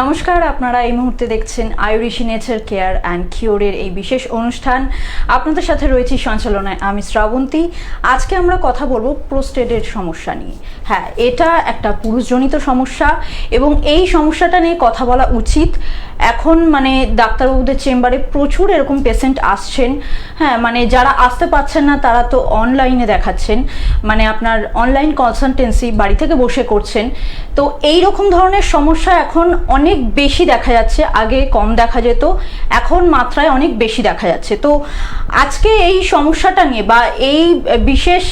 নমস্কার, আপনারা এই মুহূর্তে দেখছেন আয়ুরিশি নেচার কেয়ার অ্যান্ড কিওরের এই বিশেষ অনুষ্ঠান। আপনাদের সাথে রয়েছি সঞ্চালনায় আমি শ্রাবন্তী। আজকে আমরা কথা বলবো প্রোস্টেটের সমস্যা নিয়ে। হ্যাঁ, এটা একটা পুরুষজনিত সমস্যা এবং এই সমস্যাটা নিয়ে কথা বলা উচিত। এখন ডাক্তারবাবুদের চেম্বারে প্রচুর এরকম পেশেন্ট আসছেন। হ্যাঁ, যারা আসতে পারছেন না তারা তো অনলাইনে দেখাচ্ছেন, আপনার অনলাইন কনসালটেন্সি বাড়ি থেকে বসে করছেন। তো এই রকম ধরনের সমস্যা এখন অনেক বেশি দেখা যাচ্ছে। আগে কম দেখা যেত, এখন মাত্রায় অনেক বেশি দেখা যাচ্ছে। তো আজকে এই সমস্যাটা নিয়ে বা এই বিশেষ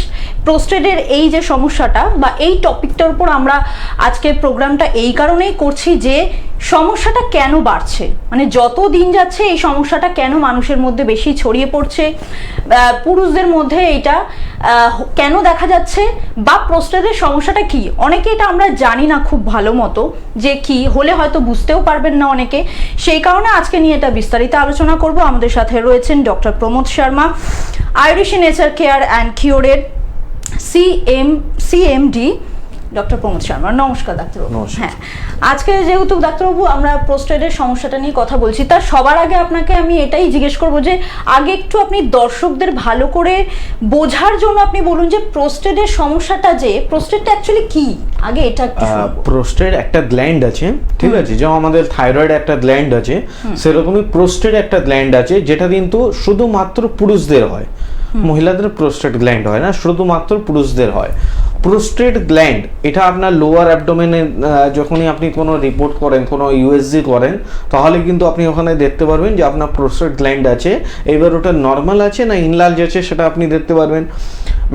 প্রোস্টেটের এই যে সমস্যাটা বা এই টপিকটার উপর আমরা আজকের প্রোগ্রামটা এই কারণেই করছি যে সমস্যাটা কেন বাড়ছে, যত দিন যাচ্ছে এই সমস্যাটা কেন মানুষের মধ্যে বেশি ছড়িয়ে পড়ছে, পুরুষদের মধ্যে এটা কেন দেখা যাচ্ছে, বা প্রোস্টেটের সমস্যাটা কি। অনেকে এটা আমরা জানি না খুব ভালো মতো যে কি হলে হয়তো বুঝতেও পারবেন না অনেকে। সেই কারণে আজকে নিয়ে এটা বিস্তারিত আলোচনা করব। আমাদের সাথে রয়েছেন doctor Pramod Sharma, Ayurishi nature care and কিওরের সিএমডি ডক্টর প্রমোদ শর্মা। নমস্কার ডাক্তারবাবু। হ্যাঁ, আজকে যেহেতু ডাক্তারবাবু আমরা প্রোস্টেটের সমস্যাটা নিয়ে কথা বলছি, তার সবার আগে আপনাকে আমি এটাই জিজ্ঞেস করবো যে আগে একটু আপনি দর্শকদের ভালো করে বোঝার জন্য আপনি বলুন যে প্রোস্টেটের সমস্যাটা, যে প্রোস্টেটটা অ্যাকচুয়ালি কি, আগে এটা একটু শুনবো। প্রোস্টেট একটা গ্ল্যান্ড আছে, ঠিক আছে, যেমন আমাদের থাইরয়েড একটা গ্ল্যান্ড আছে, সেরকমই প্রোস্টেট একটা গ্ল্যান্ড আছে, যেটা কিন্তু শুধুমাত্র পুরুষদের হয়, মহিলাদের প্রোস্টেট গ্ল্যান্ড হয় না, শুধুমাত্র পুরুষদের হয়। প্রোস্টেট গ্ল্যান্ড এটা আপনার লোয়ার অ্যাবডোমেনে যখনই আপনি কোনো রিপোর্ট করেন, কোনো ইউএসজি করেন, তাহলে কিন্তু আপনি ওখানে দেখতে পারবেন যে আপনার প্রোস্টেট গ্ল্যান্ড আছে। এবার ওটা নর্মাল আছে না ইনলার্জ আছে সেটা আপনি দেখতে পারবেন।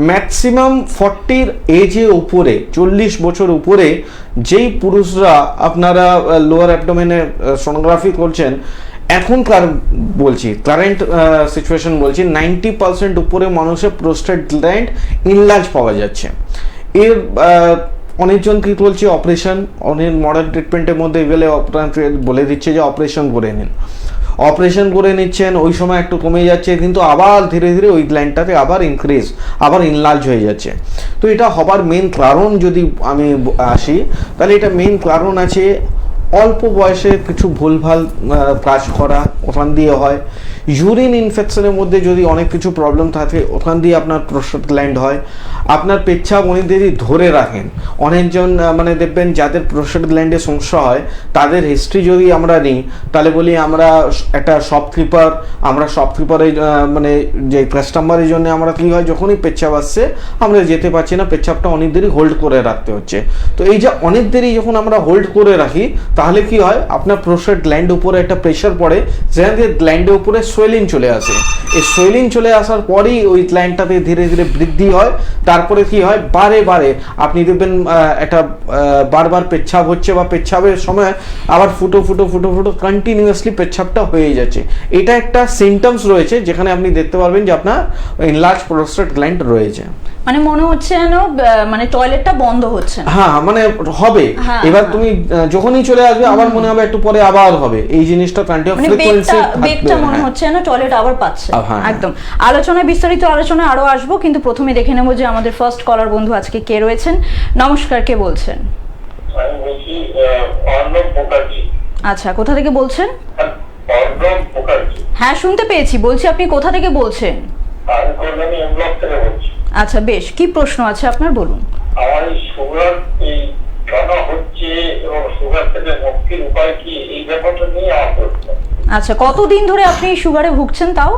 ম্যাক্সিমাম 40 এজে উপরে, 40 বছর উপরে যেই পুরুষরা আপনারা লোয়ার অ্যাবডোমেনে সোনোগ্রাফি করছেন, এখনকার বলছি, কারেন্ট সিচুয়েশন বলছি, 90% উপরে মানুষের প্রোস্টেট গ্ল্যান্ড ইনলার্জ পাওয়া যাচ্ছে। এর অনেকজন কি বলছে অপারেশন, অনেক মডার্ন ট্রিটমেন্টের মধ্যে গেলে বলে দিচ্ছে যে অপারেশন করে নিন, অপারেশন করে নিচ্ছেন, ওই সময় একটু কমে যাচ্ছে, কিন্তু আবার ধীরে ধীরে ওই গ্ল্যান্ডটাতে আবার ইনক্রিজ, আবার ইনলার্জ হয়ে যাচ্ছে। তো এটা হবার মেন কারণ যদি আমি আসি, তাহলে এটা মেন কারণ আছে অল্প বয়সে কিছু ভুলভাল কাজ করা, ওখান দিয়ে হয়। ইউরিন ইনফেকশনের মধ্যে যদি অনেক কিছু প্রবলেম থাকে, ওখান দিয়ে আপনার প্রোস্টেট গ্ল্যান্ড হয়। আপনার পেচ্ছাপ অনেক যদি ধরে রাখেন, অনেকজন দেখবেন যাদের প্রোস্টেট গ্ল্যান্ডের সমস্যা হয়, তাদের হিস্ট্রি যদি আমরা নিই, তাহলে বলি আমরা একটা শপকিপার, আমরা শপকিপারের যে কাস্টমারের জন্য আমরা কি হয়, যখনই পেচ্ছাপ আসছে আমরা যেতে পারছি না, পেচ্ছাপটা অনেক দেরি হোল্ড করে রাখতে হচ্ছে। তো এই যে অনেক দেরি যখন আমরা হোল্ড করে রাখি, তাহলে কি হয়, আপনার প্রোস্টেট গ্ল্যান্ড উপরে একটা প্রেশার পড়ে, যেখান থেকে গ্ল্যান্ডের উপরে সোয়েলিং চলে আসে। এই সোয়েলিং চলে আসার পরেই ওই গ্ল্যান্ডটাতে ধীরে ধীরে বৃদ্ধি হয়। তারপরে কি হয়, বারে বারে আপনি দেখবেন একটা বারবার পেচ্ছাপ হচ্ছে, বা পেচ্ছাপের সময় আবার ফুটো ফুটো ফুটো ফুটো কন্টিনিউয়াসলি পেচ্ছাপটা হয়ে যাচ্ছে। এটা একটা সিমটমস রয়েছে, যেখানে আপনি দেখতে পারবেন যে আপনার ইনলার্জ প্রোস্টেট গ্ল্যান্ড রয়েছে। মনে হচ্ছে যেন টয়লেটটা বন্ধ হচ্ছে। হ্যাঁ, হবে। এবার তুমি যখনই চলে আসবে আবার মনে হবে একটু পরে আবার হবে, এই জিনিসটা কন্টিনিউ ফ্রিকোয়েন্সি বেগটা মনে হচ্ছে যেন টয়লেট আবার পাচ্ছে। একদম আলোচনায়, বিস্তারিত আলোচনায় আরো আসবো, কিন্তু প্রথমে দেখে নেব যে আমাদের ফার্স্ট কলার বন্ধু আজকে কে রয়েছেন। নমস্কার, কে বলছেন? আমি বলছি অর্ণব মুখার্জি। আচ্ছা, কোথা থেকে বলছেন? অর্ণব মুখার্জি। হ্যাঁ, শুনতে পেয়েছি। বলছি আপনি কোথা থেকে বলছেন? আমি কল্যাণী এম ব্লক থেকে বলছি। আচ্ছা, বেশ, কি প্রশ্ন আছে আপনার, বলুন। আমার এই সুগার কেন হচ্ছে এবং সুগার থেকে মুক্তির উপায় কি, এই ব্যাপারটা নিয়ে আমার প্রশ্ন। আচ্ছা, কতদিন ধরে আপনি সুগারে ভুগছেন তাও?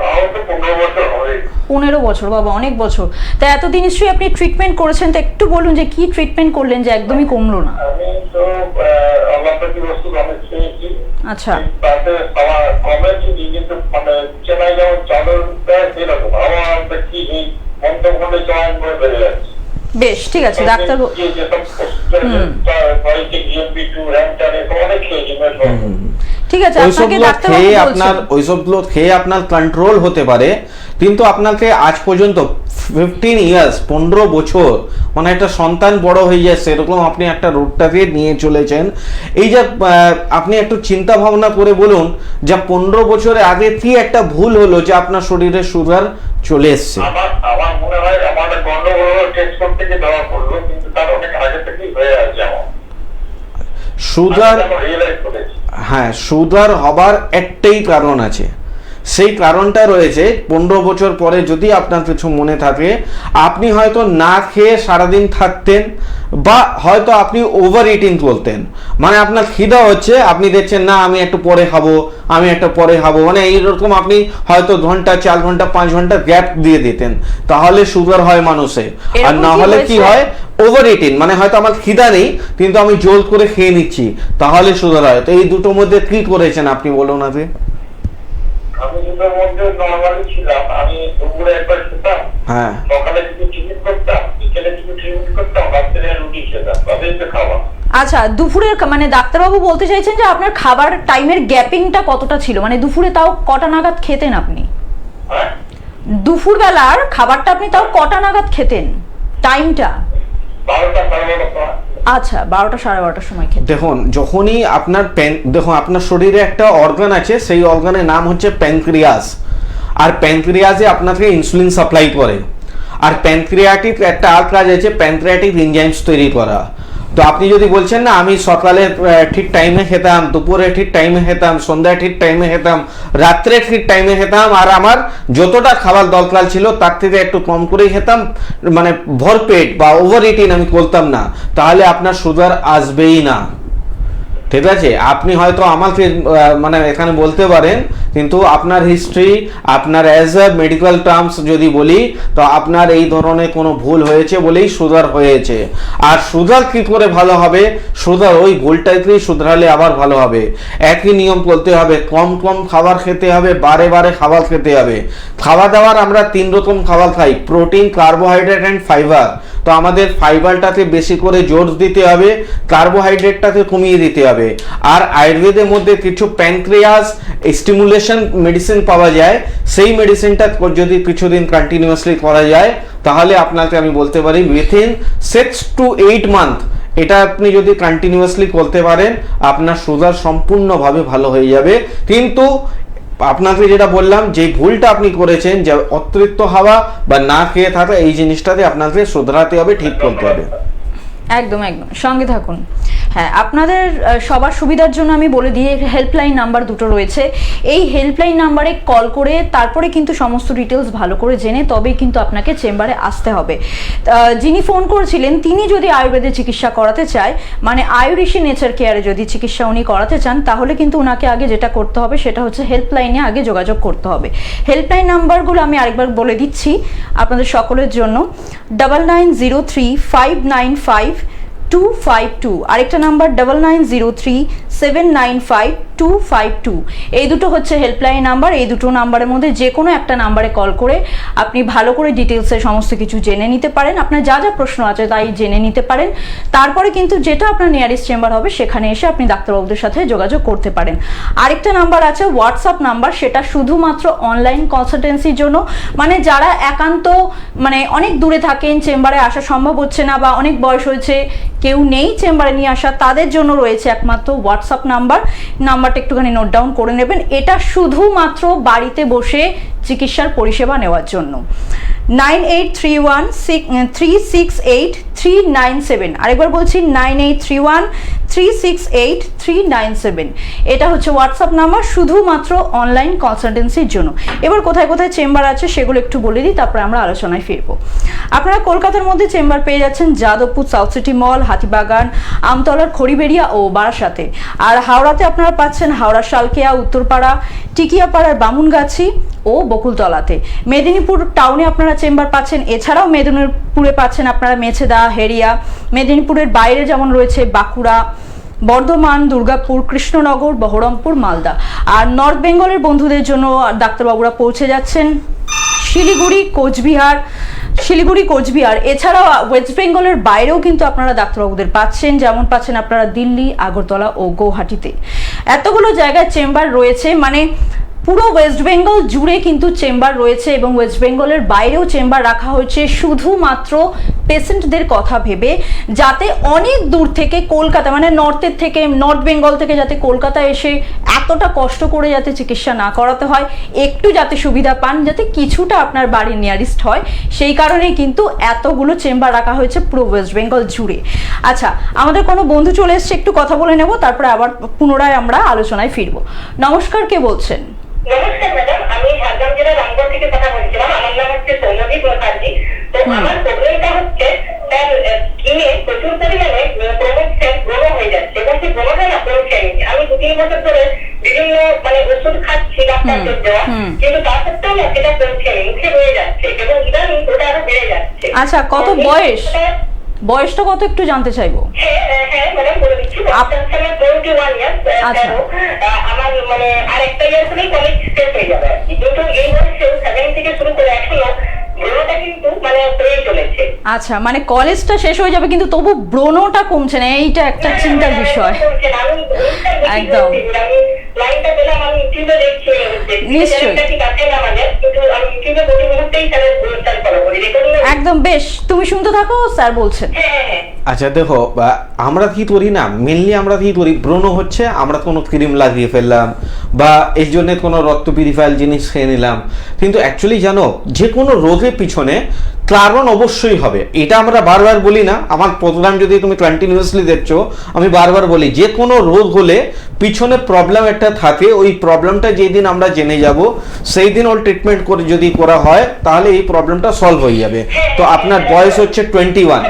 আমার তো 15 বছর হবে। 15 বছর, বাবা, অনেক বছর। তা এতদিন নিশ্চয়ই আপনি ট্রিটমেন্ট করেছেন, তো একটু বলুন যে কি ট্রিটমেন্ট করলেন যে একদমই কমলো না। আমি তো অ্যালোপ্যাথি ওষুধ অনেক খেয়েছি। আচ্ছা, তাতে আমার কমেছে, কিন্তু চেনাই যেমন চাদর দেয় সেরকম আমার দেখি এই মন্ত্রখণ্ডে জয়েন করে বেড়ে যাচ্ছে। বেশ, ঠিক আছে ডাক্তার। ঠিক আছে, ওইসবগুলো খেয়ে আপনার কন্ট্রোল হতে পারে, কিন্তু আপনাকে আজ পর্যন্ত 15 ইয়ার্স, 15 বছর, একটা সন্তান বড় হয়ে যায় সেরকম আপনি একটা রোগটাকে নিয়ে চলেছেন। এই যে আপনি একটু চিন্তা ভাবনা করে বলুন যে 15 বছরে আগে কি একটা ভুল হলো যে আপনার শরীরে সুগার চলে এসছে। আমার মনে হয় আমার গন্ডগোল টেস্ট করতে গিয়ে দেওয়া পড়লো, কিন্তু তার অনেক আগে থেকেই হয়ে আছে। সুগার, রিয়েলাইজ করেছি। হ্যাঁ সুগার হবার একটাই কারণ আছে, সেই কারণটা রয়েছে 15 বছর পরে যদি আপনার কিছু মনে থাকে, আপনি হয়তো না খেয়ে সারাদিন থাকতেন, বা হয়তো আপনি ওভার ইটিং করতেন, মানে আপনার খিদা হচ্ছে, আপনি দেখছেন না আমি একটু পরে খাবো, আমি একটা পরে খাবো, মানে এইরকম আপনি হয়তো ঘন্টা 4 ঘন্টা 5 ঘন্টা গ্যাপ দিয়ে দিতেন, তাহলে সুগার হয় মানুষে। আর না হলে কি হয়, ওভার ইটিং, মানে হয়তো আমার খিদা নেই কিন্তু আমি জোর করে খেয়ে নিচ্ছি, তাহলে সুগার হয়। তো এই দুটোর মধ্যে কি করেছেন আপনি বলুন আগে। আমি দুটোর মধ্যে নর্মালি ছিলাম, আমি দুপুরে একবার খেতাম, হ্যাঁ সকালে কিছু টিফিন করতাম, বিকেলে কিছু টিফিন করতাম, রাত্রে রুটি খেতাম, তাদের তো খাওয়া। আচ্ছা, দুপুরের মানে ডাক্তারবাবু বলতে চাইছেন যে আপনার খাবার টাইমের গ্যাপিংটা কতটা ছিল, মানে দুপুরে তাও কটা নাগাদ খেতেন আপনি? হ্যাঁ, দুপুরবেলার খাবারটা আপনি তাও কটা নাগাদ খেতেন, টাইমটা? 12টা 12:30। আচ্ছা, 12টা 12:30টার সময় খেতেন। দেখুন, যখনই আপনার দেখুন আপনার শরীরে একটা অর্গান আছে, সেই অর্গানের নাম হচ্ছে প্যানক্রিয়াস, আর প্যানক্রিয়াসে আপনাকে ইনসুলিন সাপ্লাই করে, আর প্যানক্রিয়াটিক একটা আর কাজ আছে, প্যানক্রিয়াটিক এনজাইমস তৈরি করা। তো আপনি যদি বলছেন না আমি সকালে ঠিক টাইমে খেতাম, দুপুরে ঠিক টাইমে খেতাম, সন্ধ্যায় ঠিক টাইমে খেতাম, রাত্রে ঠিক টাইমে খেতাম, আর আমার যতটা খাবার দরকার ছিল তার থেকে একটু কম করেই খেতাম, মানে ভরপেট বা ওভার ইটিং আমি করতাম না, তাহলে আপনার সুগার আসবেই না। ঠিক আছে, আপনি হয়তো আমাকে মানে এখানে বলতে পারেন, কিন্তু আপনার হিস্ট্রি, আপনার অ্যাজ আ মেডিকেল টার্মস যদি বলি, তো আপনার এই ধরনের কোনো ভুল হয়েছে বলেই সুগার হয়েছে। আর সুগার কি করে ভালো হবে? সুগার ওই ভুলটাকেই শুধরালে আবার ভালো হবে। একই নিয়ম করতে হবে, কম কম খাবার খেতে হবে, বারে বারে খাবার খেতে হবে। খাওয়া দাওয়ার আমরা 3 রকম খাবার খাই, প্রোটিন, কার্বোহাইড্রেট অ্যান্ড ফাইবার। তো আমাদের ফাইবারটাতে বেশি করে জোর দিতে হবে, কার্বোহাইড্রেটটাকে কমিয়ে দিতে হবে। আর আয়ুর্বেদের মধ্যে কিছু প্যানক্রিয়াস স্টিমুলেশন মেডিসিন পাওয়া যায়, সেই মেডিসিনটা যদি কিছুদিন কন্টিনিউয়াসলি করা যায়, তাহলে আপনাকে আমি বলতে পারি উইথিন 6 to 8 মান্থ এটা আপনি যদি কন্টিনিউয়াসলি করতে পারেন, আপনার সুগার সম্পূর্ণভাবে ভালো হয়ে যাবে। কিন্তু আপনাকে যেটা বললাম, যে ভুলটা আপনি করেছেন, যে অতিরিক্ত হাওয়া বা না খেয়ে থাকা, এই জিনিসটাতে আপনাকে শুধরাতে হবে, ঠিক করতে হবে। একদম একদম, সঙ্গে থাকুন। হ্যাঁ, আপনাদের সবার সুবিধার জন্য আমি বলে দিই, হেল্পলাইন নাম্বার দুটো রয়েছে। এই হেল্পলাইন নাম্বারে কল করে তারপরে কিন্তু সমস্ত ডিটেলস ভালো করে জেনে তবেই কিন্তু আপনাকে চেম্বারে আসতে হবে। যিনি ফোন করেছিলেন, তিনি যদি আয়ুর্বেদের চিকিৎসা করাতে চায়, মানে আয়ুরিশি নেচার কেয়ারে যদি চিকিৎসা উনি করাতে চান, তাহলে কিন্তু ওনাকে আগে যেটা করতে হবে সেটা হচ্ছে হেল্পলাইনে আগে যোগাযোগ করতে হবে। হেল্পলাইন নাম্বারগুলো আমি আরেকবার বলে দিচ্ছি আপনাদের সকলের জন্য। 9903-595-252, আরেকটা নাম্বার 9903-795-252। এই দুটো হচ্ছে হেল্পলাইন নাম্বার। এই দুটো নাম্বারের মধ্যে যে কোনো একটা নাম্বারে কল করে আপনি ভালো করে ডিটেলসে সমস্ত কিছু জেনে নিতে পারেন, আপনার যা যা প্রশ্ন আছে তাই জেনে নিতে পারেন। তারপরে কিন্তু যেটা আপনার নিয়ারেস্ট চেম্বার হবে সেখানে এসে আপনি ডাক্তারবাবুদের সাথে যোগাযোগ করতে পারেন। আরেকটা নাম্বার আছে হোয়াটসঅ্যাপ নাম্বার, সেটা শুধুমাত্র অনলাইন কনসালটেন্সির জন্য, মানে যারা একান্ত মানে অনেক দূরে থাকেন, চেম্বারে আসা সম্ভব হচ্ছে না, বা অনেক বয়স হয়েছে, কেউ নেই চেম্বারে নিয়ে আসা, তাদের জন্য রয়েছে একমাত্র হোয়াটসঅ্যাপ নাম্বারটা একটুখানি নোট ডাউন করে নেবেন। এটা শুধুমাত্র বাড়িতে বসে চিকিৎসার পরিষেবা নেওয়ার জন্য। 9831-368-397, আরেকবার বলছি 9831-368-397, এটা হচ্ছে হোয়াটসঅ্যাপ নাম্বার, শুধুমাত্র অনলাইন কনসালটেন্সির জন্য। এবার কোথায় কোথায় চেম্বার আছে সেগুলো একটু বলে দিই, তারপরে আমরা আলোচনায় ফিরবো। আপনারা কলকাতার মধ্যে চেম্বার পেয়ে যাচ্ছেন যাদবপুর সাউথ সিটি মল, হাতিবাগান, আমতলার খড়িবেড়িয়া ও বারাসাতে। আর হাওড়াতে আপনারা পাচ্ছেন হাওড়া শালকেয়া, উত্তরপাড়া, টিকিয়াপাড়ার বামুনগাছি ও বকুলতলাতে। মেদিনীপুর টাউনে আপনারা চেম্বার পাচ্ছেন, এছাড়াও মেদিনীপুরে পাচ্ছেন আপনারা মেছেদা, হেরিয়া। মেদিনীপুরের বাইরে যেমন রয়েছে বাঁকুড়া, বর্ধমান, দুর্গাপুর, কৃষ্ণনগর, বহরমপুর, মালদা। আর নর্থ বেঙ্গলের বন্ধুদের জন্য ডাক্তারবাবুরা পৌঁছে যাচ্ছেন শিলিগুড়ি, কোচবিহার। এছাড়াও ওয়েস্ট বেঙ্গলের বাইরেও কিন্তু আপনারা ডাক্তারবাবুদের পাচ্ছেন, যেমন পাচ্ছেন আপনারা দিল্লি, আগরতলা ও গৌহাটিতে। এতগুলো জায়গায় চেম্বার রয়েছে, মানে পুরো ওয়েস্ট বেঙ্গল জুড়ে কিন্তু চেম্বার রয়েছে এবং ওয়েস্ট বেঙ্গলের বাইরেও চেম্বার রাখা হয়েছে শুধুমাত্র পেশেন্টদের কথা ভেবে, যাতে অনেক দূর থেকে কলকাতা মানে নর্থের থেকে, নর্থ বেঙ্গল থেকে যাতে কলকাতা এসে এতটা কষ্ট করে যাতে চিকিৎসা না করাতে হয়, একটু যাতে সুবিধা পান, যাতে কিছুটা আপনার বাড়ি নিয়ারেস্ট হয়, সেই কারণেই কিন্তু এতগুলো চেম্বার রাখা হয়েছে পুরো ওয়েস্ট বেঙ্গল জুড়ে। আচ্ছা, আমাদের কোনো বন্ধু চলে এসছে, একটু কথা বলে নেব, তারপরে আবার পুনরায় আমরা আলোচনায় ফিরবো। নমস্কার, কে বলছেন? নমস্কার ম্যাডাম, আমি ঝাড়গ্রাম জেলার রামগড় থেকে কথা বলছিলাম। আমার নাম হচ্ছে সৌম্যদীপ মুখার্জি। তো আমার প্রবলেমটা হচ্ছে স্যার, স্কিনে প্রচুর পরিমাণে প্রমোশন ব্রণ হয়ে যাচ্ছে এবং সেই ব্রণটা না কমছে। আমি 2-3 বছর ধরে বিভিন্ন মানে ওষুধ খাচ্ছি ডাক্তারদের দেওয়া, কিন্তু তার সত্ত্বেও না সেটা কমছে, মুখে রয়ে যাচ্ছে এবং ইদানিং ওটা আরো বেড়ে যাচ্ছে। আচ্ছা, কত বয়স? বয়সটা কত একটু জানতে চাইবো। হ্যাঁ ম্যাডাম, বলে দিচ্ছি। আমার 21 ইয়ার্স। আমার মানে আর একটা ইয়ার হলেই কলেজ শেষ হয়ে যাবে আর কি। কিন্তু এই বয়সেও 7 থেকে শুরু করে এখনো ব্রণটা কিন্তু মানে হয়ে চলেছে। আচ্ছা, মানে কলেজটা শেষ হয়ে যাবে কিন্তু তবু ব্রণটা কমছে না, এইটা একটা চিন্তার বিষয়। একদম লাইনটা পেলাম, আমি ইউটিউবে দেখছি। নিশ্চয়ই, ঠিক আছে না মানে, কিন্তু আমি ইউটিউবে প্রতি মুহূর্তেই স্যারের অনুষ্ঠান ফলো করি। একদম বেশ, তুমি শুনতে থাকো, স্যার বলছেন। হ্যাঁ। আচ্ছা দেখো, আমরা কি করি না, মেনলি আমরা কি করি, ব্রণ হচ্ছে আমরা কোনো ক্রিম লাগিয়ে ফেললাম বা এই জন্য কোনো রক্ত পিউরিফায়ার জিনিস খেয়ে নিলাম, কিন্তু অ্যাকচুয়ালি জানো যে কোনো রোগের পিছনে কারণ অবশ্যই হবে। এটা আমরা বারবার বলি না, আমার প্রোগ্রাম যদি তুমি কন্টিনিউয়াসলি দেখছো, আমি বারবার বলি যে কোনো রোগ হলে পিছনে প্রবলেম একটা থাকে, ওই প্রবলেমটা যেই দিন আমরা জেনে যাব সেই দিন ওর ট্রিটমেন্ট করে যদি করা হয় তাহলে এই প্রবলেমটা সলভ হয়ে যাবে। তো আপনার বয়স হচ্ছে 21,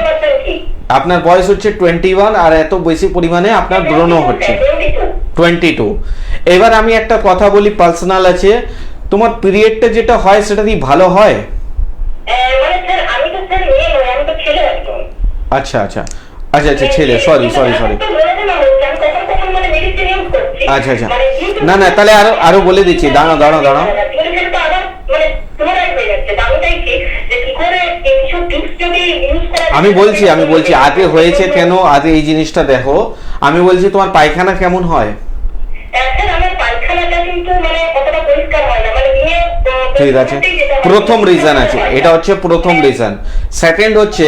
আপনার বয়স হচ্ছে 21 আর এত বেশি পরিমাণে আপনার ব্রণ হচ্ছে 22। এবার আমি একটা কথা বলি, পার্সোনাল আছে, তোমার পিরিয়ডটা যেটা হয় সেটা কি ভালো হয়? আচ্ছা আচ্ছা আচ্ছা আচ্ছা, ছেলে, সরি। আচ্ছা আচ্ছা, না না, তাহলে আরো বলে দিচ্ছি, দাঁড়াও। আমি বলছি আগে হয়েছে কেন, আগে এই জিনিসটা দেখো। আমি বলছি তোমার পায়খানা কেমন হয়? ঠিক আছে, প্রথম রিজন আছে, এটা হচ্ছে প্রথম রিজন। সেকেন্ড হচ্ছে,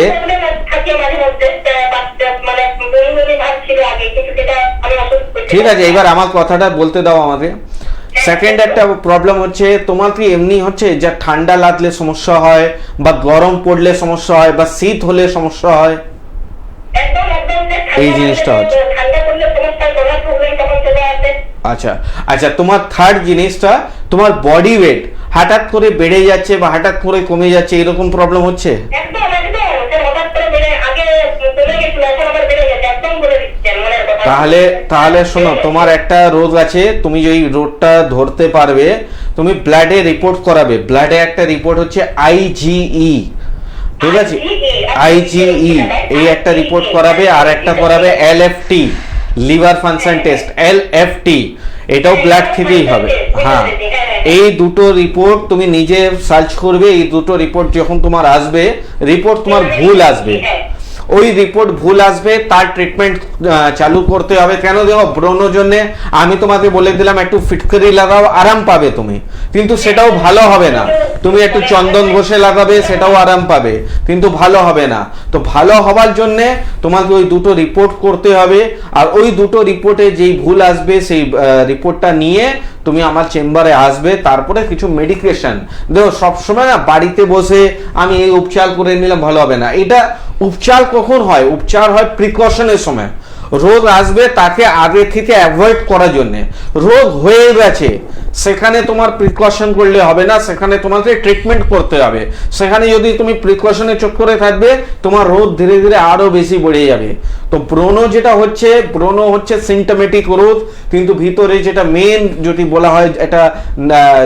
ঠিক আছে, এবার আমার কথাটা বলতে দাও আমাকে। সেকেন্ড একটা প্রবলেম হচ্ছে, তোমার কি এমনি হচ্ছে যা ঠান্ডা লাগলে সমস্যা হয় বা গরম পড়লে সমস্যা হয় বা শীত হলে সমস্যা হয়? এই জিনিসটা হচ্ছে। আচ্ছা আচ্ছা, তোমার থার্ড জিনিসটা, তোমার বডি ওয়েট হঠাৎ করে বেড়ে যাচ্ছে বা হঠাৎ করে কমে যাচ্ছে, এরকম প্রবলেম হচ্ছে? তাহলে শোনো, তোমার একটা রোগ আছে, তুমি যদি রোগটা ধরতে পারবে তুমি ব্লাডে রিপোর্ট করাবে। ব্লাডে একটা রিপোর্ট হচ্ছে IgE, ঠিক আছে, IgE, এই একটা রিপোর্ট করাবে, আর একটা করাবে LFT, liver function test, LFT, এটাও ব্লাড থেকেই হবে। হ্যাঁ, এই দুটো রিপোর্ট তুমি নিজে সার্চ করবে। এই দুটো রিপোর্ট যখন তোমার আসবে, রিপোর্ট তোমার ভুল আসবে, ওই রিপোর্ট ভুল আসবে, তার ট্রিটমেন্ট চালু করতে হবে। কেন দেখো, ব্রণের জন্য আমি তোমাকে বলে দিলাম একটু ফিটকারি লাগাও, আরাম পাবে তুমি, কিন্তু সেটাও ভালো হবে না। তুমি একটু চন্দন ঘষে লাগাবে, সেটাও আরাম পাবে, কিন্তু ভালো হবে না। তো ভালো হবার জন্য তোমাকে ওই দুটো রিপোর্ট করতে হবে, আর ওই দুটো রিপোর্টে যেই ভুল আসবে সেই রিপোর্টটা নিয়ে তুমি আমার চেম্বারে আসবে। তারপরে কিছু মেডিকেশন দেখো, সবসময় না বাড়িতে বসে আমি এই উপচার করে নিলাম ভালো হবে না। এটা উপচার কখন হয়? উপচার হয় প্রিকশনের সময়। রোগ আসবে তাকে আগে থেকে অ্যাভয়েড করার জন্য। রোগ হয়ে গেছে সেখানে তোমার প্রিকশন করলে হবে না, সেখানে তোমাকে ট্রিটমেন্ট করতে হবে। সেখানে যদি তুমি প্রিকশনের চক্করে থাকবে, তোমার রোগ ধীরে ধীরে আরো বেশি বেড়ে যাবে। তো ব্রণ যেটা হচ্ছে, ব্রণ হচ্ছে সিমটমেটিক রোগ, কিন্তু ভিতরে যেটা মেন যদি বলা হয়, এটা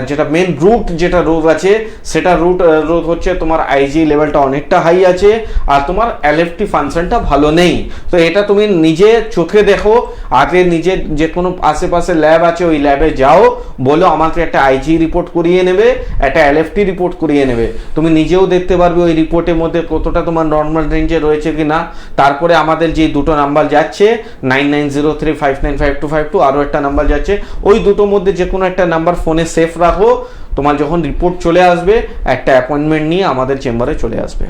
যেটা মেন রুট যেটা রোগ আছে, সেটা রুট রোগ হচ্ছে তোমার IG লেভেলটা অনেকটা হাই আছে আর তোমার LFT ফাংশনটা ভালো নেই। তো এটা তুমি নিজে চোখে দেখো, আগে নিজের যে কোনো আশেপাশে ল্যাব আছে ওই ল্যাবে যাও, বলো আমাকে একটা আইজি রিপোর্ট করিয়ে নেবে, একটা এলএফটি রিপোর্ট করিয়ে নেবে। তুমি নিজেও দেখতে পারবে ওই রিপোর্টের মধ্যে কতটা তোমার নর্মাল রেঞ্জে রয়েছে কি না। তারপরে আমাদের যে দুটো নাম্বার যাচ্ছে 9903595252, আরও একটা নাম্বার যাচ্ছে, ওই দুটোর মধ্যে যে কোনো একটা নাম্বার ফোনে সেভ রাখো। তোমার যখন রিপোর্ট চলে আসবে একটা অ্যাপয়েন্টমেন্ট নিয়ে আমাদের চেম্বারে চলে আসবে।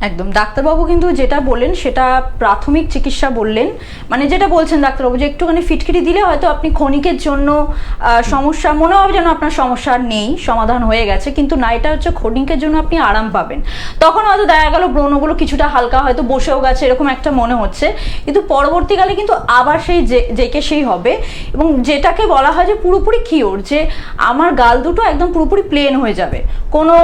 একদম ডাক্তারবাবু কিন্তু যেটা বললেন সেটা প্রাথমিক চিকিৎসা বললেন, মানে যেটা বলছেন ডাক্তারবাবু যে একটুখানি ফিটকিরি দিলে হয়তো আপনি ক্ষণিকের জন্য সমস্যা মনে হবে যেন আপনার সমস্যা আর নেই, সমাধান হয়ে গেছে, কিন্তু না, এটা হচ্ছে ক্ষণিকের জন্য আপনি আরাম পাবেন। তখন হয়তো দেখা গেল ব্রণগুলো কিছুটা হালকা হয়তো বসেও গেছে এরকম একটা মনে হচ্ছে, কিন্তু পরবর্তীকালে কিন্তু আবার সেই যেকে সেই হবে, এবং যেটাকে বলা হয় যে পুরোপুরি কিওর, যে আমার গাল দুটো একদম পুরোপুরি প্লেন হয়ে যাবে, কোনো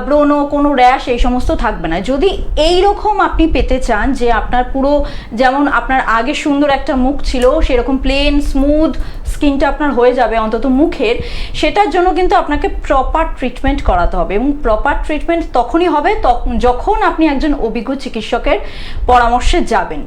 ব্রণ কোনো র্যাশ এই সমস্ত থাকবে না। যদি এই রকম আপনি পেতে চান যে আপনার পুরো যেমন আপনার আগে সুন্দর একটা মুখ ছিল সেরকম প্লেন স্মুথ স্কিনটা আপনার হয়ে যাবে অন্তত মুখের, সেটার জন্য কিন্তু আপনাকে প্রপার ট্রিটমেন্ট করাতে হবে, এবং প্রপার ট্রিটমেন্ট তখনই হবে যখন আপনি একজন অভিজ্ঞ চিকিৎসকের পরামর্শে যাবেন।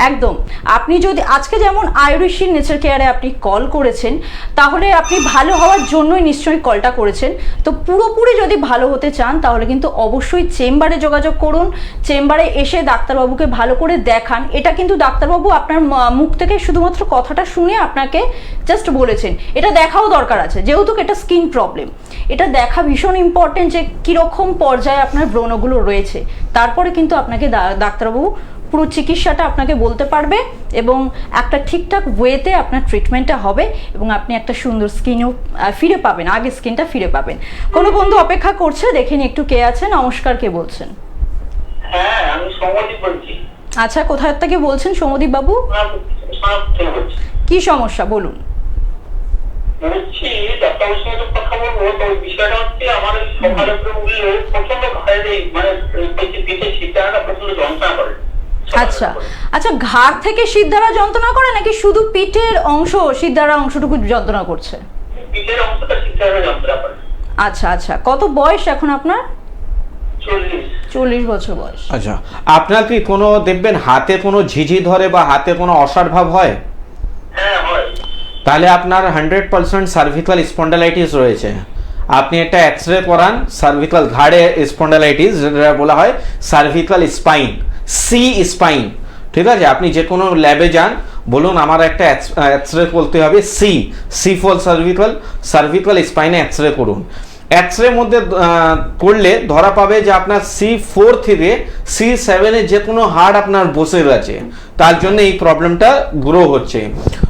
একদম আপনি যদি আজকে যেমন আয়ুরিশি নেচার কেয়ারে আপনি কল করেছেন, তাহলে আপনি ভালো হওয়ার জন্যই নিশ্চয়ই কলটা করেছেন। তো পুরোপুরি যদি ভালো হতে চান তাহলে কিন্তু অবশ্যই চেম্বারে যোগাযোগ করুন, চেম্বারে এসে ডাক্তারবাবুকে ভালো করে দেখান। এটা কিন্তু ডাক্তারবাবু আপনার মুখ থেকে শুধুমাত্র কথাটা শুনে আপনাকে জাস্ট বলেছেন, এটা দেখাও দরকার আছে, যেহেতু এটা স্কিন প্রবলেম, এটা দেখা ভীষণ ইম্পর্টেন্ট যে কীরকম পর্যায়ে আপনার ব্রণগুলো রয়েছে। তারপরে কিন্তু আপনাকে ডাক্তারবাবু পুরো চিকিৎসাটা আপনাকে বলতে পারবে, এবং একটা ঠিকঠাক ওয়েতে আপনার ট্রিটমেন্টটা হবে, এবং আপনি একটা সুন্দর স্কিনও ফিরে পাবেন, আগে স্কিনটা ফিরে পাবেন। কোনো বন্ধু অপেক্ষা করছে, দেখেন একটু কে আছে। নমস্কার, কে বলছেন? হ্যাঁ, আমি সৌম্যদীপ বলছি। আচ্ছা, কোথায় থেকে বলছেন সৌম্যদীপ বাবু? কি সমস্যা বলুন। বলছি ডাক্তারের সঙ্গে কথা বলবো, তো ওই বিষয়টা হচ্ছে আমার সকালে উঠলে প্রচন্ড ঘাড়ে মানে পিঠে শীতটা প্রচন্ড যন্ত্রণা করে। আচ্ছা আচ্ছা, ঘাড় থেকে শিরদাঁড়া যন্ত্রণা করে নাকি শুধু পিঠের অংশ শিরদাঁড়া অংশটুকু যন্ত্রণা করছে? পিঠের অংশটা শীতটা যন্ত্রণা করে। আচ্ছা আচ্ছা, কত বয়স এখন আপনার? 40 বছর বয়স। আচ্ছা, আপনার কি কোনো দেখবেন হাতে কোনো ঝিঝি ধরে বা হাতে কোনো অসাড় ভাব হয়? হ্যাঁ হয়। তাহলে আপনার 100% সার্ভিক্যাল স্পন্ডালাইটিস রয়েছে। আপনি একটা এক্সরে করান, সার্ভিক্যাল ঘাড়ে স্পন্ডালাইটিস যেটা বলা হয় সার্ভিক্যাল স্পাইন, সি স্পাইন, ঠিক আছে? আপনি যে কোনো ল্যাবে যান, বলুন আমার একটা এক্সরে করতে হবে, সি ফর সার্ভিক্যাল স্পাইনে এক্সরে করুন। এক্সরে মধ্যে করলে ধরা পাবে যে আপনার C4 থেকে C7 যে কোনো হাড় আপনার বসে গেছে, তার জন্য এই প্রবলেমটা গ্রো হচ্ছে।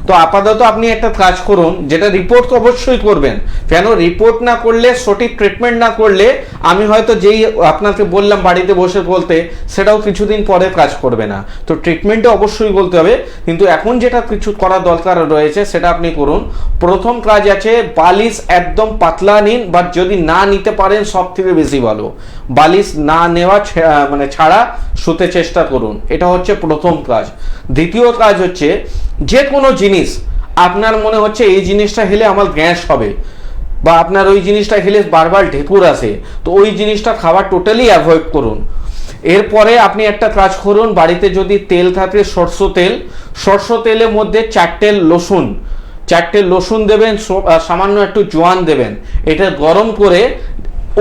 তো আপাতত আপনি একটা কাজ করুন, যেটা রিপোর্ট অবশ্যই করবেন, কেন রিপোর্ট না করলে সঠিক ট্রিটমেন্ট না করলে আমি হয়তো যেই আপনাকে বললাম বাড়িতে বসে বলতে, সেটাও কিছুদিন পরে কাজ করবে না। তো ট্রিটমেন্টে অবশ্যই বলতে হবে, কিন্তু এখন যেটা কিছু করার দরকার রয়েছে সেটা আপনি করুন। প্রথম কাজ আছে, বালিশ একদম পাতলা নিন, বা যদি না নিতে পারেন সব থেকে বেশি ভালো, বালিশ না নেওয়া মানে ছাড়া শুতে চেষ্টা করুন। এটা হচ্ছে প্রথম কাজ। দ্বিতীয় কাজ হচ্ছে, যে কোনো জিনিস আপনার মনে হচ্ছে এই জিনিসটা খেলে আমার গ্যাস হবে, বা আপনার ওই জিনিসটা খেলে বারবার ঢেকুর আসে, তো ওই জিনিসটা খাওয়া টোটালি অ্যাভয়েড করুন। এরপরে আপনি একটা কাজ করুন, বাড়িতে যদি তেল থাকে সরষে তেলের মধ্যে 4টে লসুন দেবেন, সামান্য একটু জোয়ান দেবেন, এটা গরম করে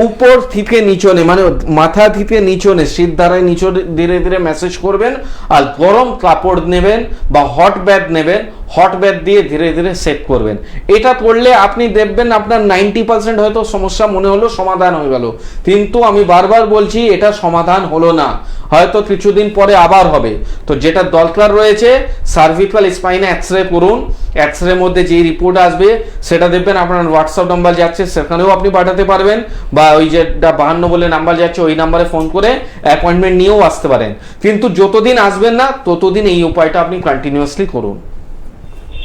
উপর থেকে নিচনে মানে মাথা থেকে নিচনে শিরদাঁড়ায় নিচনে ধীরে ধীরে ম্যাসেজ করবেন, আর গরম কাপড় নেবেন বা হট ব্যাথ নেবেন, হট ব্যাথ দিয়ে ধীরে ধীরে সেট করবেন। এটা করলে আপনি দেখবেন আপনার 90% হয়তো সমস্যা মনে হলো সমাধান হয়ে গেল, কিন্তু আমি বারবার বলছি এটা সমাধান হলো না, হয়তো কিছুদিন পরে আবার হবে। তো যেটা দরকার রয়েছে, সার্ভিক্যাল স্পাইনে এক্সরে করুন। এক্সরের মধ্যে যে রিপোর্ট আসবে সেটা দেখবেন আপনার হোয়াটসঅ্যাপ নাম্বার যাচ্ছে, সেখানেও আপনি পাঠাতে পারবেন, বা ওই যেটা 52 বলে নাম্বার যাচ্ছে ওই নাম্বারে ফোন করে অ্যাপয়েন্টমেন্ট নিয়েও আসতে পারেন। কিন্তু যতদিন আসবেন না ততদিন এই উপায়টা আপনি কন্টিনিউয়াসলি করুন।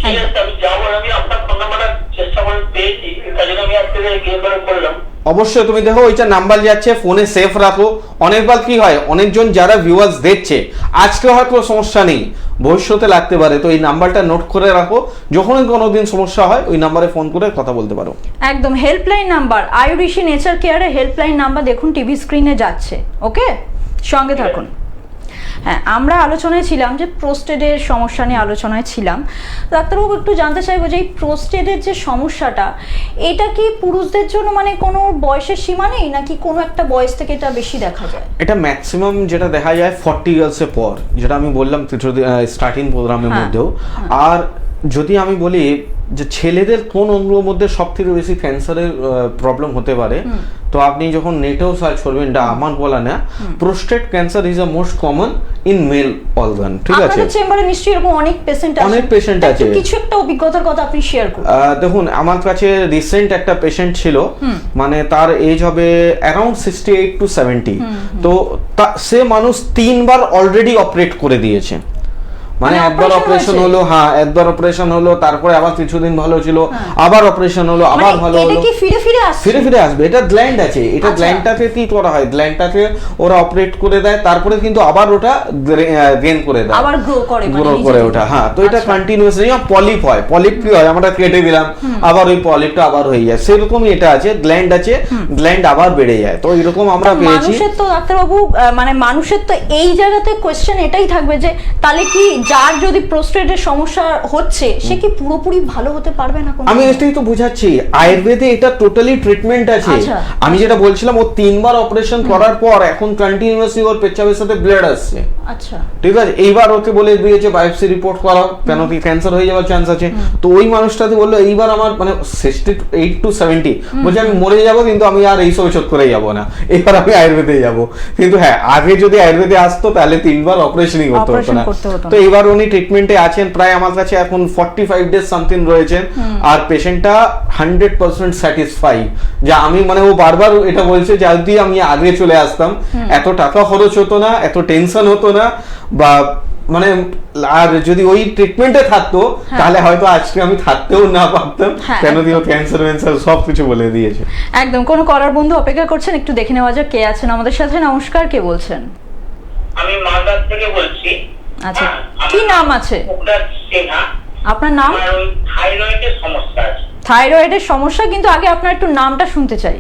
ঠিক আছে, আমি যাবো, আমি আপনার ফোন নাম্বারটা চেষ্টা করে পেয়েছি, তাই জন্য আমি আজকে গিয়ে করলাম। অবশ্যই তুমি দেখো ওইটা নাম্বার যাচ্ছে, ফোনে সেভ রাখো। অনেকবার কি হয়, অনেকজন যারা ভিউয়ার্স দেখছে আজকে হয়তো সমস্যা নেই, ভবিষ্যতে লাগতে পারে, তো এই নাম্বারটা নোট করে রাখো, যখনই কোনোদিন সমস্যা হয় ওই নাম্বারে ফোন করে কথা বলতে পারো। একদম হেল্পলাইন নাম্বার, আয়ুরিশি নেচার কেয়ারে হেল্পলাইন নাম্বার দেখুন টিভি স্ক্রিনে যাচ্ছে, ওকে, সঙ্গে থাকুন। হ্যাঁ, আমরা আলোচনায় ছিলাম যে প্রোস্টেটের সমস্যা নিয়ে আলোচনায় ছিলাম। ডাক্তারবাবু, একটু জানতে চাইবো যে এই প্রোস্টেটের যে সমস্যাটা, এটা কি পুরুষদের জন্য মানে কোনো বয়সের সীমা নেই, নাকি কোনো একটা বয়স থেকে এটা বেশি দেখা যায়? এটা ম্যাক্সিমাম যেটা দেখা যায় 40 ইয়ার্সের পর, যেটা আমি বললাম স্টার্টিং প্রোগ্রামের মধ্যেও। আর যদি আমি বলি যে ছেলেদের কোন অঙ্গের মধ্যে সব থেকে বেশি ক্যান্সারের প্রবলেম হতে পারে, তো আপনি যখন নেটেও সার্চ করবেন, এটা আমার বলা না, prostate cancer is a most common in male organ. ঠিক আছে, আপনাদের চেম্বারে নিশ্চয়ই এরকম অনেক পেশেন্ট আছে। অনেক পেশেন্ট আছে। কিছু একটা অভিজ্ঞতার কথা আপনি শেয়ার করুন। দেখুন, আমার কাছে রিসেন্ট একটা পেশেন্ট ছিল, মানে তার এজ হবে অ্যারাউন্ড 68 to 70। তো সে মানুষ 3 বার অলরেডি অপারেট করে দিয়েছে। মানে একবার অপারেশন হলো, হ্যাঁ একবার অপারেশন হলো, তারপরে আবার কিছুদিন ভালো ছিল, আবার অপারেশন হলো, আবার ভালো হলো। এটা কি ফিরে ফিরে আসবে? এটা গ্ল্যান্ড আছে, এটা গ্ল্যান্ডটাতে কি করা হয়, গ্ল্যান্ডটাকে ওরা অপারেট করে দেয়, তারপরে কিন্তু আবার ওটা গেইন করে দেয়, আবার গ্রো করে ওটা। হ্যাঁ, তো এটা কন্টিনিউয়াসলি পলিপ হয়। পলিপ কি হয়, আমরা কেটে দিলাম, আবার ওই পলিপটা আবার হয়ে যায়, সেরকমই এটা আছে, গ্ল্যান্ড আছে, গ্ল্যান্ড আবার বেড়ে যায়। তো এরকম আমরা পেয়েছি। মানুষের তো ডাক্তারবাবু, মানে মানুষের তো এই জায়গাতে কোয়েশ্চেন এটাই থাকবে যে তাহলে কি যার যদি প্রোস্টেটের সমস্যা হচ্ছে, সে কি পুরোপুরি ভালো হতে পারবে না? আমি এটাই তো বুঝাচ্ছি, আয়ুর্বেদে এটা টোটালি ট্রিটমেন্ট আছে। আমি যেটা বলছিলাম, ও 3 বার অপারেশন করার পর এখন কন্টিনিউয়াসলি ওর পেচ্ছাপের সাথে ব্লাড আসছে। আচ্ছা, ঠিক আছে, এইবার ওকে বলে দিয়েছে বায়োপসি রিপোর্ট করাও, কেন কি ক্যান্সার হয়ে যাওয়ার চান্স আছে। তো ওই মানুষটাতে বললো এইবার আমার মানে 68 to 70 বলছে আমি মরে যাব, কিন্তু আমি আর এইসব ওষুধ করে যাব না, এবার আমি আয়ুর্বেদে যাব। কিন্তু হ্যাঁ, আগে যদি আয়ুর্বেদে আসতো তাহলে 3 বার অপারেশনই করতে হতো না। তো এইবার উনি ট্রিটমেন্টে আছেন, প্রায় আমার কাছে এখন 45 ডেজ সামথিং রয়েছেন, আর পেশেন্টটা 100% স্যাটিসফাই। যা আমি মানে ও বারবার এটা বলছে যে যদি আমি আগে চলে আসতাম, এত টাকা খরচ হতো না, এত টেনশন হতো না, বা মানে আর যদি ওই ট্রিটমেন্টে থাকতো তাহলে হয়তো আজকে আমি থাকতেও না পারতাম, কেন দিও ক্যান্সার সব কিছু বলে দিয়েছে। একদম। কোন করার বন্ধু অপেক্ষা করছেন, একটু দেখে নেওয়া যাক কে আছেন আমাদের সাথে। নমস্কার, কে বলছেন? আমি মালদা থেকে বলছি। আচ্ছা, কি নাম আছে আপনার? নাম? থাইরয়েডের সমস্যা আছে। থাইরয়েডের সমস্যা, কিন্তু আগে আপনার একটু নামটা শুনতে চাই।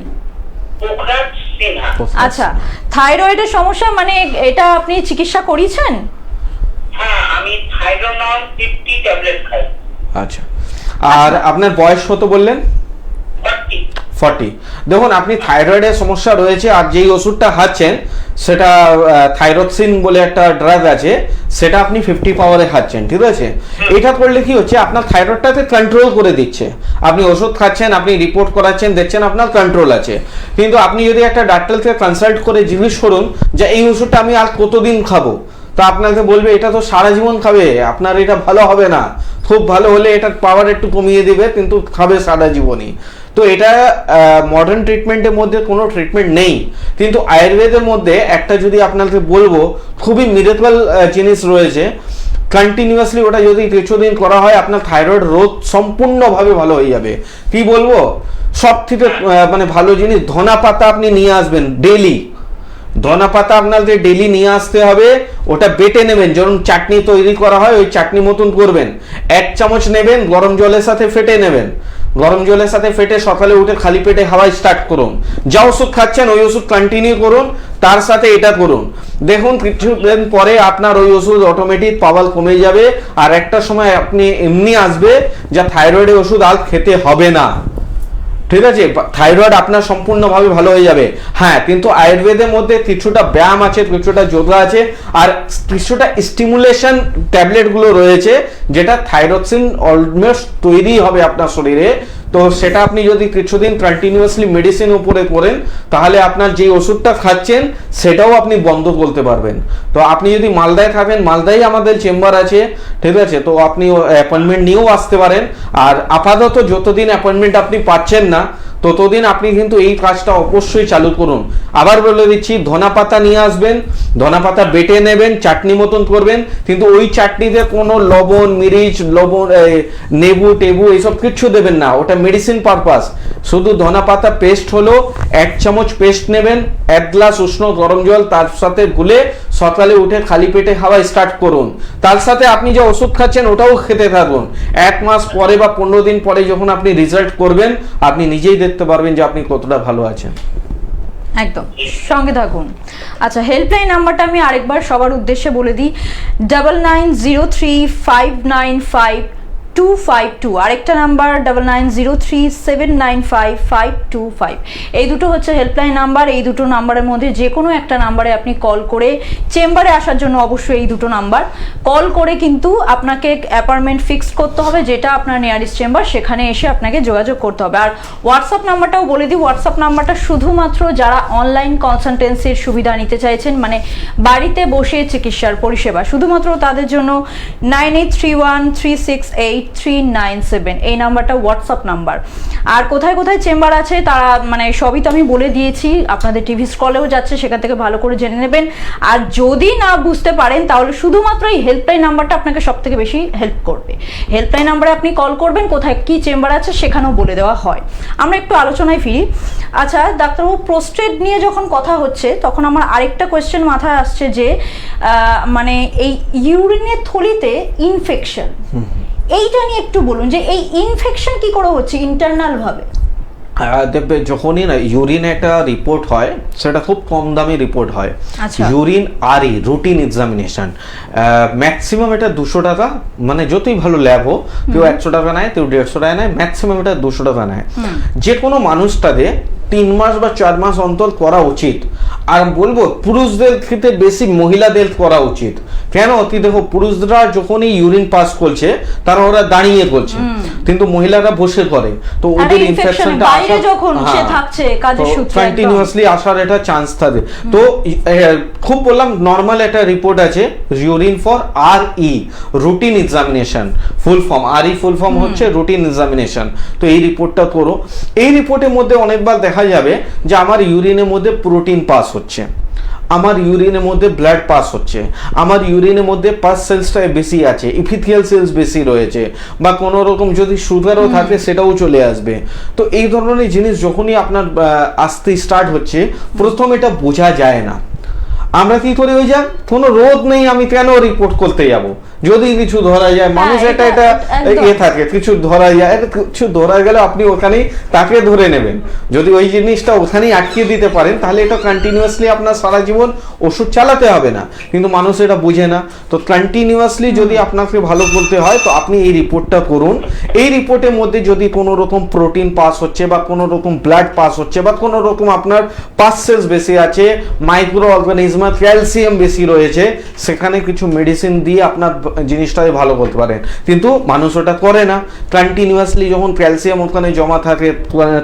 আচ্ছা, থাইরয়েডের সমস্যা মানে এটা আপনি চিকিৎসা করিয়েছেন? হ্যাঁ, আমি থাইরোনল 50 ট্যাবলেট খাই। আচ্ছা, আর আপনার বয়স কত বললেন? 40। দেখুন, আপনি থাইরয়েডের সমস্যা রয়েছে, আর যেই ওষুধটা খাচ্ছেন সেটা থাইরোক্সিন বলে একটা ড্রাগ আছে, সেটা আপনি 50 পাওয়ারে খাচ্ছেন। ঠিক আছে, এটা করলে কি হচ্ছে, আপনার থাইরয়েডটাকে কন্ট্রোল করে দিচ্ছে। আপনি ওষুধ খাচ্ছেন, আপনি রিপোর্ট করাচ্ছেন, দেখছেন আপনার কন্ট্রোল আছে। কিন্তু আপনি যদি একটা ডাক্তারকে কনসাল্ট করে জিজ্ঞেস করুন যে এই ওষুধটা আমি আর কতদিন খাবো, তো আপনাকে বলবে এটা তো সারা জীবন খাবে, আপনার এটা ভালো হবে না, খুব ভালো হলে এটার পাওয়ার একটু কমিয়ে দেবে, কিন্তু খাবে সারা জীবনই। তো এটা মডার্ন ট্রিটমেন্টের মধ্যে কোনো ট্রিটমেন্ট নেই, কিন্তু আয়ুর্বেদের মধ্যে একটা যদি আপনাকে বলবো খুবই মিরাকল জিনিস রয়েছে। কন্টিনিউয়াসলি ওটা যদি কিছুদিন করা হয়, আপনার থাইরয়েড রোগ সম্পূর্ণভাবে ভালো হয়ে যাবে। কি বলবো, সব থেকে মানে ভালো জিনিস, ধনা পাতা আপনি নিয়ে আসবেন ডেইলি। ধনা পাতা আপনাকে ডেইলি নিয়ে আসতে হবে, ওটা বেটে নেবেন, যেমন চাটনি তৈরি করা হয় ওই চাটনি মতন করবেন। 1 চামচ নেবেন, গরম জলের সাথে ফেটে নেবেন, গরম জলের সাথে ফেটে সকালে উঠে খালি পেটে খাওয়া স্টার্ট করুন। যা ওষুধ খাচ্ছেন ওই ওষুধ কন্টিনিউ করুন, তার সাথে এটা করুন। দেখুন কিছুদিন পরে আপনার ওই ওষুধ অটোমেটিক পাওয়ার কমে যাবে, আর একটা সময় আপনি এমনি আসবে যা থাইরয়েডের ওষুধ আর খেতে হবে না। ঠিক আছে, থাইরয়েড আপনার সম্পূর্ণভাবে ভালো হয়ে যাবে। হ্যাঁ, কিন্তু আয়ুর্বেদের মধ্যে কিছুটা ব্যায়াম আছে, কিছুটা যোগা আছে, আর কিছুটা স্টিমুলেশন ট্যাবলেটগুলো রয়েছে, যেটা থাইরক্সিন অলমোস্ট তৈরি হবে আপনার শরীরে। তো সেটা আপনি যদি কিছুদিন কন্টিনিউয়াসলি মেডিসিন উপরে করেন, তাহলে আপনার যে ওষুধটা খাচ্ছেন সেটাও আপনি বন্ধ করতে পারবেন। তো আপনি যদি মালদায় থাকেন, মালদায় আমাদের চেম্বার আছে। ঠিক আছে, তো আপনি অ্যাপয়েন্টমেন্ট নিয়েও আসতে পারেন। আর আপাতত যতদিন অ্যাপয়েন্টমেন্ট আপনি পাচ্ছেন না, ততদিন আপনি কিন্তু এই কাজটা অবশ্যই চালু করুন। আবার বলে দিচ্ছি, ধনা পাতা নিয়ে আসবেন, ধনা পাতা বেটে নেবেন, চাটনি মতন করবেন, কিন্তু ওই চাটনিতে কোনো লবণ মিরিচ নেবু টেবু এইসব কিচ্ছু দেবেন না, ওটা মেডিসিন পারপাস। শুধু ধনা পাতা পেস্ট হলো 1 চামচ পেস্ট নেবেন, 1 গ্লাস উষ্ণ গরম জল তার সাথে গুলে সকালে উঠে খালি পেটে খাওয়া স্টার্ট করুন। তার সাথে আপনি যে ওষুধ খাচ্ছেন ওটাও খেতে থাকুন। 1 মাস পরে বা 15 দিন পরে যখন আপনি রেজাল্ট করবেন, আপনি নিজেই দেখতে পারবেন যে আপনি কতটা ভালো আছেন। একদম সঙ্গে থাকুন। আচ্ছা, হেল্পলাইন নাম্বারটা আমি আরেকবার সবার উদ্দেশ্যে বলে দিই, 9903595252। আরেকটা নাম্বার 9903795525। এই দুটো হচ্ছে হেল্পলাইন নাম্বার। এই দুটো নাম্বারের মধ্যে যে কোনো একটা নাম্বারে আপনি কল করে চেম্বারে আসার জন্য অবশ্যই এই দুটো নাম্বার কল করে কিন্তু আপনাকে অ্যাপয়েন্টমেন্ট ফিক্সড করতে হবে, যেটা আপনার নিয়ারেস্ট চেম্বার, সেখানে এসে আপনাকে যোগাযোগ করতে হবে। আর হোয়াটসঅ্যাপ নাম্বারটাও বলে দিই, হোয়াটসঅ্যাপ নাম্বারটা শুধুমাত্র যারা অনলাইন কনসালটেন্সির সুবিধা নিতে চাইছেন, মানে বাড়িতে বসে চিকিৎসার পরিষেবা, শুধুমাত্র তাদের জন্য 9831368397 এই নাম্বারটা হোয়াটসঅ্যাপ নাম্বার। আর কোথায় কোথায় চেম্বার আছে তারা মানে সবই তো আমি বলে দিয়েছি, আপনাদের টিভি স্ক্রলেও যাচ্ছে, সেখান থেকে ভালো করে জেনে নেবেন। আর যদি না বুঝতে পারেন তাহলে শুধুমাত্র এই হেল্পলাইন নাম্বারটা আপনাকে সব থেকে বেশি হেল্প করবে। হেল্পলাইন নাম্বারে আপনি কল করবেন, কোথায় কি চেম্বার আছে সেখানেও বলে দেওয়া হয়। আমরা একটু আলোচনায় ফিরি। আচ্ছা ডাক্তারবাবু, প্রোস্টেট নিয়ে যখন কথা হচ্ছে তখন আমার আরেকটা কোয়েশ্চেন মাথায় আসছে যে মানে এই ইউরিনের থলিতে ইনফেকশন, এইটা নিয়ে একটু বলুন যে এই ইনফেকশন কি করে হচ্ছে ইন্টারনাল ভাবে? দেখবে যখনই না ইউরিনে একটা রিপোর্ট হয়, সেটা খুব কম দামি রিপোর্ট হয়। ইউরিন আরই রুটিন এক্সামিনেশন, ম্যাক্সিমাম এটা 200 টাকা, মানে যতই ভালো ল্যাব হোক, কেউ 100 টাকা নেয়, কেউ 150 টাকা নেয়, ম্যাক্সিমাম এটা 200 টাকা নেয়। যে কোনো মানুষটাকে 3 মাস বা 4 মাস অন্তর করা উচিত। আর বলবো পুরুষদের ক্ষেত্রে বেশি মহিলাদের করা উচিত। কেন? তুই দেখো, পুরুষরা যখনই ইউরিন পাস করছে তারা ওরা দাঁড়িয়ে করছে, কিন্তু মহিলারা বসে করে, তো ওদের ইনফেকশনটা কন্টিনিউয়াসলি আসার একটা চান্স থাকে। তো খুব বললাম নর্মাল একটা রিপোর্ট আছে, urine for RE routine examination, full form RE full form হচ্ছে রুটিন এক্সামিনেশন। তো এই রিপোর্টটা করো। এই রিপোর্টের মধ্যে অনেকবার দেখা যাবে যে আমার ইউরিনের মধ্যে প্রোটিন পাস হচ্ছে, আমার ইউরিনের মধ্যে ব্লাড পাস হচ্ছে, আমার ইউরিনের মধ্যে পাস সেলসটা বেশি আছে, ইপিথিয়াল সেলস বেশি রয়েছে, বা কোনো রকম যদি সুগারও থাকে সেটাও চলে আসবে। তো এই ধরনের জিনিস যখনই আপনার আসতে স্টার্ট হচ্ছে, প্রথম এটা বোঝা যায় না। আমরা কি করে হয়ে যাক, কোনো রোগ নেই, আমি কেন রিপোর্ট করতে যাব? যদি কিছু ধরা যায়, মানুষ এটা থাকে, কিছু ধরা যায়, কিছু ধরা গেলে আপনি ওখানেই তাকে ধরে নেবেন। যদি ওই জিনিসটা ওখানেই আটকে দিতে পারেন, তাহলে এটা কন্টিনিউয়াসলি আপনার সারা জীবন ওষুধ চালাতে হবে না। কিন্তু মানুষ এটা বুঝে না। তো কন্টিনিউয়াসলি যদি আপনাকে ভালো করতে হয়, তো আপনি এই রিপোর্টটা করুন। এই রিপোর্টের মধ্যে যদি কোনো রকম প্রোটিন পাস হচ্ছে, বা কোনো রকম ব্লাড পাস হচ্ছে, বা কোনো রকম আপনার পাস সেলস বেশি আছে, মাইক্রো অর্গানিজমা ক্যালসিয়াম বেশি রয়েছে, সেখানে কিছু মেডিসিন দিয়ে আপনার জিনিসটাকে ভালো করতে পারেন। কিন্তু মানুষ ওটা করে না। কন্টিনিউয়াসলি যখন ক্যালসিয়াম ওখানে জমা থাকে,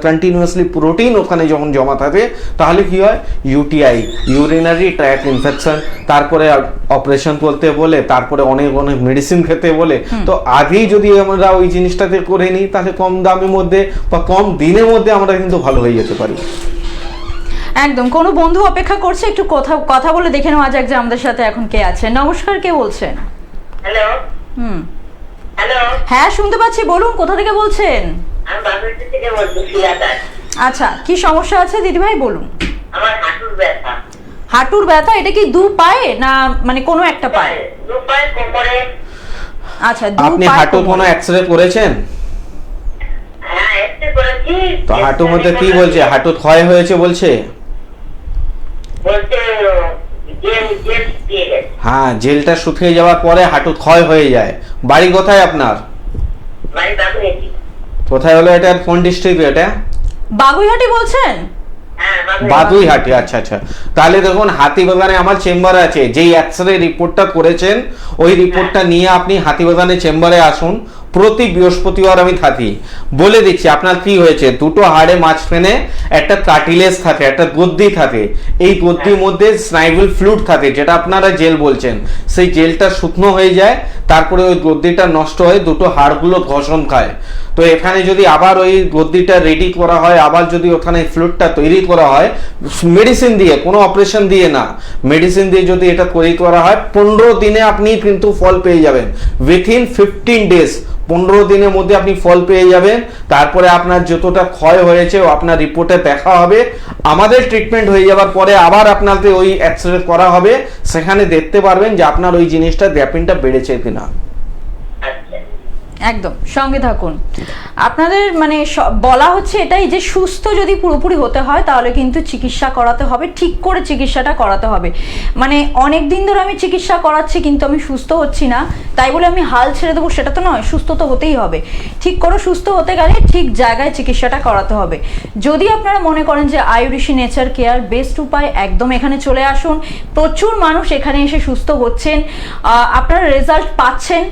কন্টিনিউয়াসলি প্রোটিন ওখানে যখন জমা থাকে, তাহলে কি হয়? UTI ইউরিনারি ট্র্যাক্ট ইনফেকশন, তারপরে অপারেশন করতে বলে, তারপরে অনেক অনেক মেডিসিন খেতে বলে। তো আগেই যদি আমরা ওই জিনিসটাকে করে নিই, তাহলে কম দামের মধ্যে বা কম দিনের মধ্যে আমরা কিন্তু ভালো হয়ে যেতে পারি। একদম। কোনো বন্ধু অপেক্ষা করছে, একটু কথা বলে দেখে নেওয়া যাক যে আমাদের সাথে এখন কে আছে। নমস্কার, কে বলছেন? হ্যালো। হ্যালো। হ্যাঁ শুনতে পাচ্ছি, বলুন কোথা থেকে বলছেন? আমি বাগুইহাটি থেকে বলছি, শিলাদার। আচ্ছা, কি সমস্যা আছে দিদি ভাই বলুন? আমার হাঁটুর ব্যথা। হাঁটুর ব্যথা, এটা কি দু পায়ে না মানে কোনো একটা পায়ে? দু পায়ে, কোমরে। আচ্ছা, আপনি হাঁটু কোনো এক্সরে করেছেন? হ্যাঁ, এক্সরে করেছি। তো হাঁটুর মধ্যে কি বলছে? হাঁটু ক্ষয় হয়েছে বলছে? বলতে জেল দিয়ে গেছে। হ্যাঁ, জেলটা শুকিয়ে যাওয়ার পরে হাঁটু ক্ষয় হয়ে যায়। বাড়ি কোথায় আপনার? বাড়ি বাগুইহাটি। কোথায় হলো এটা? কোন ডিস্ট্রিক্ট এটা? বাগুইহাটি বলছেন? হ্যাঁ, বাগুইহাটি। আচ্ছা আচ্ছা। তাহলে দেখুন, হাতিবাগানে আমার চেম্বার আছে। যেই এক্সরে রিপোর্টটা করেছেন, ওই রিপোর্টটা নিয়ে আপনি হাতিবাগানে চেম্বারে আসুন। প্রতি বৃহস্পতিবার আমি থাকি। বলে দিচ্ছি আপনার কি হয়েছে। দুটো হাড়ে মাঝখানে একটা কার্টিলেজ থাকে, একটা গদ্দি থাকে। এই গদ্দির মধ্যে স্নাইভেল ফ্লুইড থাকে, যেটা আপনারা জেল বলছেন। সেই জেলটা শুকনো হয়ে যায়, তারপরে ওই গদ্দিটা নষ্ট হয়ে দুটো হাড়গুলো ঘষণ খায়। তো এখানে যদি আবার ওই গদ্দিটা রেডি করা হয়, আবার যদি ওখানে ফ্লুইডটা তৈরি করা হয় মেডিসিন দিয়ে, কোনো অপারেশন দিয়ে না, মেডিসিন দিয়ে যদি এটা তৈরি করা হয়, 15 দিনে আপনি কিন্তু ফল পেয়ে যাবেন। উইথিন 15 ডেজ, 15 দিনের মধ্যে আপনি ফল পেয়ে যাবেন। তারপরে আপনার যতটা ক্ষয় হয়েছে আপনার রিপোর্টে দেখা হবে। আমাদের ট্রিটমেন্ট হয়ে যাওয়ার পরে আবার আপনাকে ওই এক্সরে করা হবে, সেখানে দেখতে পারবেন যে আপনার ওই জিনিসটা গ্যাপিংটা বেড়েছে কিনা। একদম সঙ্গে থাকুন। আপনাদের মানে বলা হচ্ছে এটাই যে সুস্থ যদি পুরোপুরি হতে হয় তাহলে কিন্তু চিকিৎসা করাতে হবে, ঠিক করে চিকিৎসাটা করাতে হবে। মানে অনেক দিন ধরে আমি চিকিৎসা করাচ্ছি কিন্তু আমি সুস্থ হচ্ছি না, তাই বলে আমি হাল ছেড়ে দেবো সেটা তো নয়, সুস্থ তো হতেই হবে। ঠিক করে সুস্থ হতে গেলে ঠিক জায়গায় চিকিৎসাটা করাতে হবে। যদি আপনারা মনে করেন যে আয়ুরিশি নেচার কেয়ার বেস্ট উপায়, একদম এখানে চলে আসুন। প্রচুর মানুষ এখানে এসে সুস্থ হচ্ছেন, আপনারা রেজাল্ট পাচ্ছেন।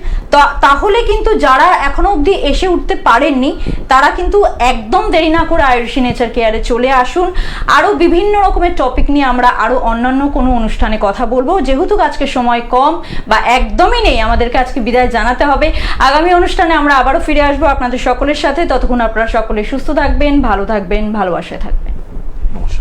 তাহলে কিন্তু যারা এখনো অবধি এসে উঠতে পারেননি তারা কিন্তু একদম দেরি না করে আয়ুরিশি নেচার কেয়ারে চলে আসুন। আরও বিভিন্ন রকমের টপিক নিয়ে আমরা আরও অন্যান্য কোনো অনুষ্ঠানে কথা বলবো। যেহেতু আজকে সময় কম বা একদমই নেই, আমাদেরকে আজকে বিদায় জানাতে হবে। আগামী অনুষ্ঠানে আমরা আবারও ফিরে আসবো আপনাদের সকলের সাথে। ততক্ষণ আপনারা সকলে সুস্থ থাকবেন, ভালো থাকবেন, ভালোবাসায় থাকবেন। নমস্কার।